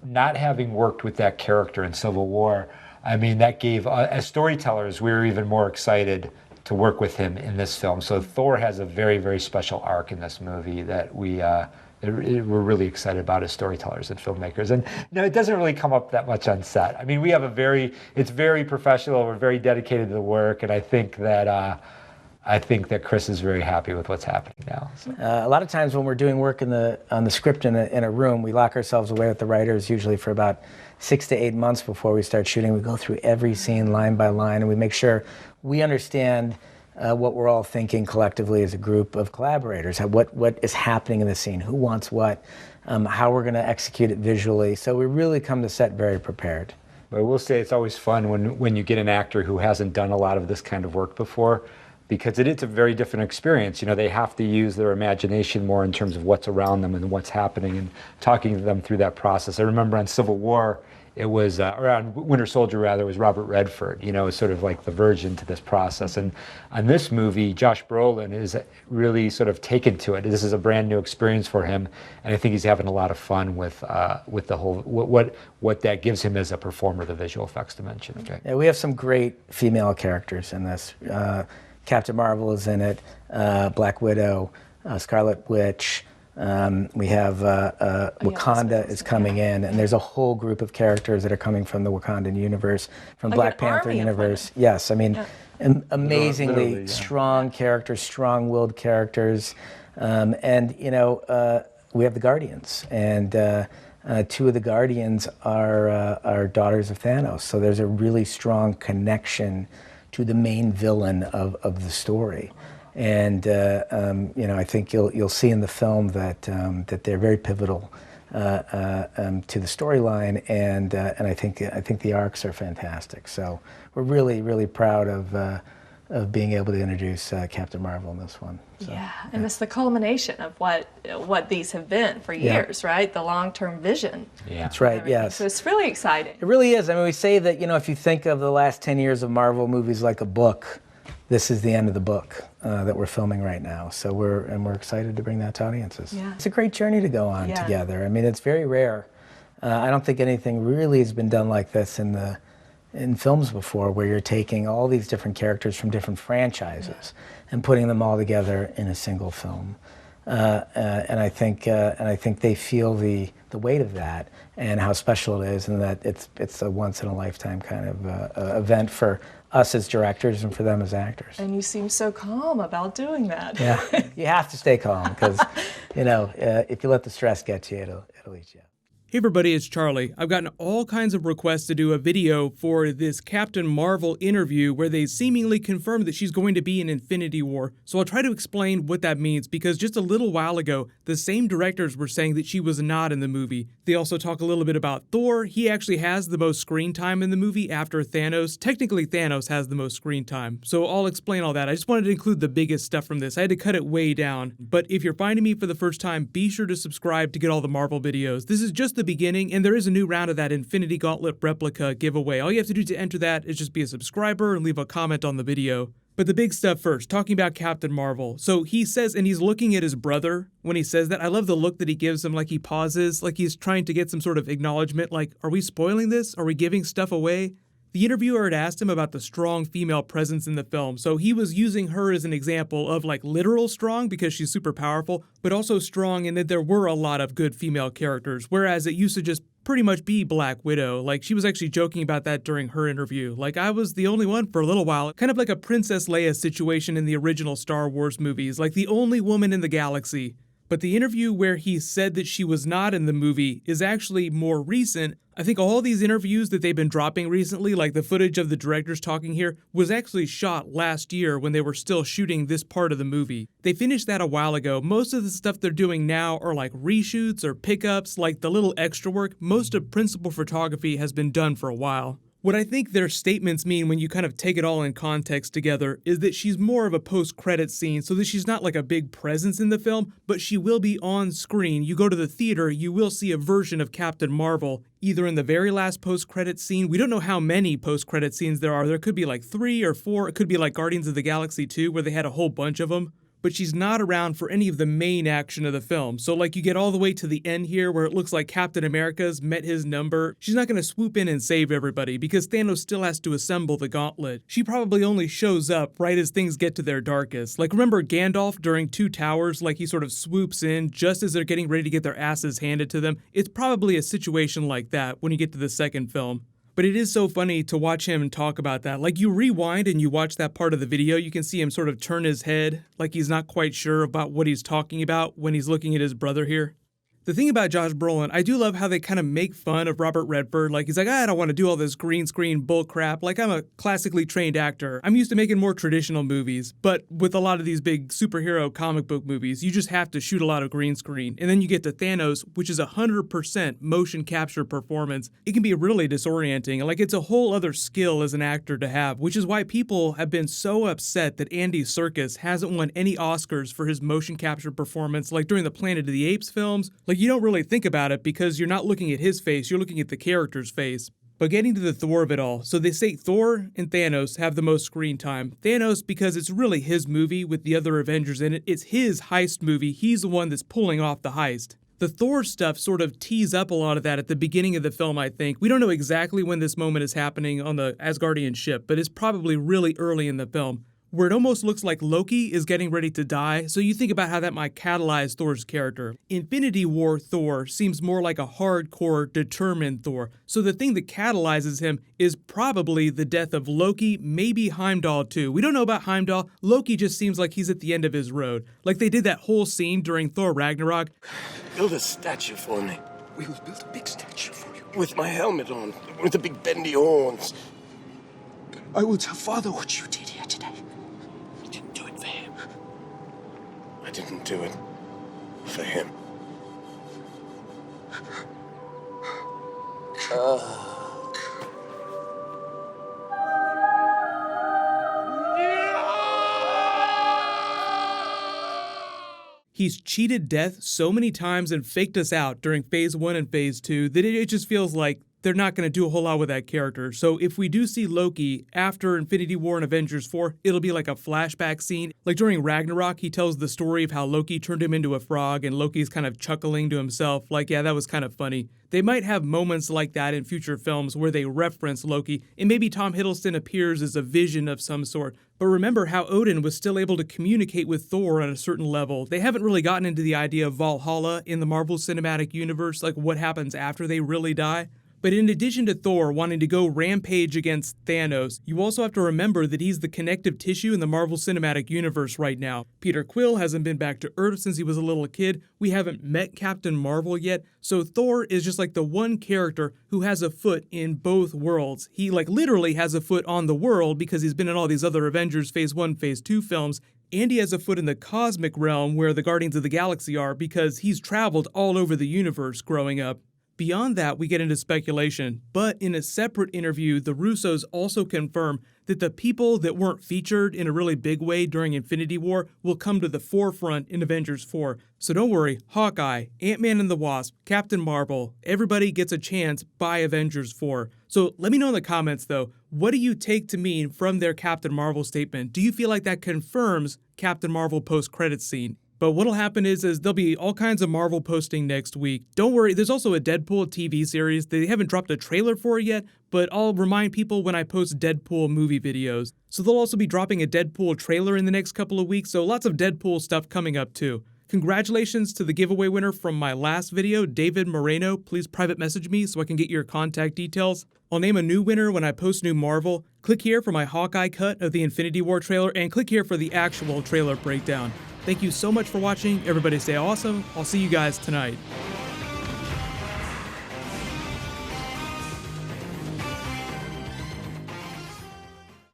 not having worked with that character in Civil War, I mean, that gave, as storytellers, we were even more excited to work with him in this film. So Thor has a very, very special arc in this movie that we're really excited about as storytellers and filmmakers. And it doesn't really come up that much on set. I mean, we have it's very professional. We're very dedicated to the work, and I think that Chris is very happy with what's happening now. So. A lot of times when we're doing work on the script in a room, we lock ourselves away with the writers usually for about 6 to 8 months before we start shooting. We go through every scene line by line, and we make sure we understand what we're all thinking collectively as a group of collaborators, what is happening in the scene, who wants what, how we're going to execute it visually. So we really come to set very prepared. But I will say it's always fun when you get an actor who hasn't done a lot of this kind of work before, because it is a very different experience. They have to use their imagination more in terms of what's around them and what's happening, and talking to them through that process. I remember on Civil War, it was, or on Winter Soldier rather, it was Robert Redford, sort of like the virgin to this process. And on this movie, Josh Brolin is really sort of taken to it. This is a brand new experience for him, and I think he's having a lot of fun with the whole, what that gives him as a performer, the visual effects dimension. Okay. Yeah, we have some great female characters in this. Captain Marvel is in it, Black Widow, Scarlet Witch. We have Wakanda is coming in, and there's a whole group of characters that are coming from the Wakandan universe, from Black Panther universe. Yes, I mean, amazingly strong characters, strong-willed characters, and we have the Guardians, and 2 of the Guardians are daughters of Thanos. So there's a really strong connection to the main villain of the story. And I think you'll see in the film that they're very pivotal to the storyline, and I think the arcs are fantastic. So we're really, really proud of being able to introduce Captain Marvel in this one. So, and it's the culmination of what these have been for years, right? The long-term vision. Yeah, that's right. Yes. So it's really exciting. It really is. I mean, we say that if you think of the last 10 years of Marvel movies like a book, this is the end of the book that we're filming right now. So we're excited to bring that to audiences. Yeah. It's a great journey to go on together. I mean, it's very rare. I don't think anything really has been done like this in films before, where you're taking all these different characters from different franchises and putting them all together in a single film. And I think they feel the weight of that and how special it is, and that it's a once in a lifetime kind of event for us as directors and for them as actors. And you seem so calm about doing that. Yeah, you have to stay calm, because if you let the stress get to you, it'll eat you up. Hey everybody, it's Charlie. I've gotten all kinds of requests to do a video for this Captain Marvel interview where they seemingly confirm that she's going to be in Infinity War. So I'll try to explain what that means, because just a little while ago, the same directors were saying that she was not in the movie. They also talk a little bit about Thor. He actually has the most screen time in the movie after Thanos. Technically, Thanos has the most screen time. So I'll explain all that. I just wanted to include the biggest stuff from this. I had to cut it way down. But if you're finding me for the first time, be sure to subscribe to get all the Marvel videos. This is just the beginning, and there is a new round of that Infinity Gauntlet replica giveaway. All you have to do to enter that is just be a subscriber and leave a comment on the video. But the big stuff first, talking about Captain Marvel. So he says, and he's looking at his brother when he says that. I love the look that he gives him, like he pauses, like he's trying to get some sort of acknowledgement, like, are we spoiling this? Are we giving stuff away? The interviewer had asked him about the strong female presence in the film, so he was using her as an example of like literal strong because she's super powerful, but also strong in that there were a lot of good female characters, whereas it used to just pretty much be Black Widow. Like, she was actually joking about that during her interview. Like, I was the only one for a little while, kind of like a Princess Leia situation in the original Star Wars movies, like the only woman in the galaxy. But the interview where he said that she was not in the movie is actually more recent. I think all these interviews that they've been dropping recently, like the footage of the directors talking here, was actually shot last year when they were still shooting this part of the movie. They finished that a while ago. Most of the stuff they're doing now are like reshoots or pickups, like the little extra work. Most of principal photography has been done for a while. What I think their statements mean when you kind of take it all in context together is that she's more of a post-credit scene, so that she's not like a big presence in the film, but she will be on screen. You go to the theater, you will see a version of Captain Marvel, either in the very last post-credit scene. We don't know how many post-credit scenes there are. There could be like 3 or 4. It could be like Guardians of the Galaxy 2, where they had a whole bunch of them. but she's not around for any of the main action of the film. So like you get all the way to the end here where it looks like Captain America's met his number. She's not going to swoop in and save everybody because Thanos still has to assemble the gauntlet. She probably only shows up right as things get to their darkest. Like remember Gandalf during Two Towers, like he sort of swoops in just as they're getting ready to get their asses handed to them. It's probably a situation like that when you get to the second film. But it is so funny to watch him talk about that. Like you rewind and you watch that part of the video, you can see him sort of turn his head like he's not quite sure about what he's talking about when he's looking at his brother here. The thing about Josh Brolin, I do love how they kind of make fun of Robert Redford. Like, he's like, I don't want to do all this green screen bull crap. Like, I'm a classically trained actor. I'm used to making more traditional movies. But with a lot of these big superhero comic book movies, you just have to shoot a lot of green screen. And then you get to Thanos, which is 100% motion capture performance. It can be really disorienting. Like, it's a whole other skill as an actor to have, which is why people have been so upset that Andy Serkis hasn't won any Oscars for his motion capture performance, like during the Planet of the Apes films. Like, you don't really think about it because you're not looking at his face, you're looking at the character's face. But getting to the Thor of it all, so they say Thor and Thanos have the most screen time. Thanos because it's really his movie with the other Avengers in it. It's his heist movie. He's the one that's pulling off the heist. The Thor stuff sort of tees up a lot of that at the beginning of the film, I think. We don't know exactly when this moment is happening on the Asgardian ship, but it's probably really early in the film, where it almost looks like Loki is getting ready to die, so you think about how that might catalyze Thor's character. Infinity War Thor seems more like a hardcore, determined Thor, so the thing that catalyzes him is probably the death of Loki, maybe Heimdall too. We don't know about Heimdall. Loki just seems like he's at the end of his road. Like they did that whole scene during Thor Ragnarok. Build a statue for me. We will build a big statue for you. With my helmet on, with the big bendy horns. I will tell Father what you did here today. I didn't do it for him. I didn't do it for him. He's cheated death so many times and faked us out during Phase 1 and Phase 2 that it just feels like they're not going to do a whole lot with that character. So if we do see Loki after Infinity War and Avengers 4, it'll be like a flashback scene. Like during Ragnarok, he tells the story of how Loki turned him into a frog and Loki's kind of chuckling to himself like, yeah, that was kind of funny. They might have moments like that in future films where they reference Loki, and maybe Tom Hiddleston appears as a vision of some sort. But remember how Odin was still able to communicate with Thor on a certain level. They haven't really gotten into the idea of Valhalla in the Marvel Cinematic Universe, like what happens after they really die. But in addition to Thor wanting to go rampage against Thanos, you also have to remember that he's the connective tissue in the Marvel Cinematic Universe right now. Peter Quill hasn't been back to Earth since he was a little kid. We haven't met Captain Marvel yet. So Thor is just like the one character who has a foot in both worlds. He like literally has a foot on the world because he's been in all these other Avengers Phase 1, Phase 2 films. And he has a foot in the cosmic realm where the Guardians of the Galaxy are because he's traveled all over the universe growing up. Beyond that, we get into speculation, but in a separate interview, the Russos also confirm that the people that weren't featured in a really big way during Infinity War will come to the forefront in Avengers 4. So don't worry, Hawkeye, Ant-Man and the Wasp, Captain Marvel, everybody gets a chance by Avengers 4. So let me know in the comments though, what do you take to mean from their Captain Marvel statement? Do you feel like that confirms Captain Marvel post-credits scene? But what'll happen is there'll be all kinds of Marvel posting next week. Don't worry, there's also a Deadpool TV series. They haven't dropped a trailer for it yet, but I'll remind people when I post Deadpool movie videos. So they'll also be dropping a Deadpool trailer in the next couple of weeks, so lots of Deadpool stuff coming up too. Congratulations to the giveaway winner from my last video, David Moreno. Please private message me so I can get your contact details. I'll name a new winner when I post new Marvel. Click here for my Hawkeye cut of the Infinity War trailer, and click here for the actual trailer breakdown. Thank you so much for watching. Everybody stay awesome. I'll see you guys tonight.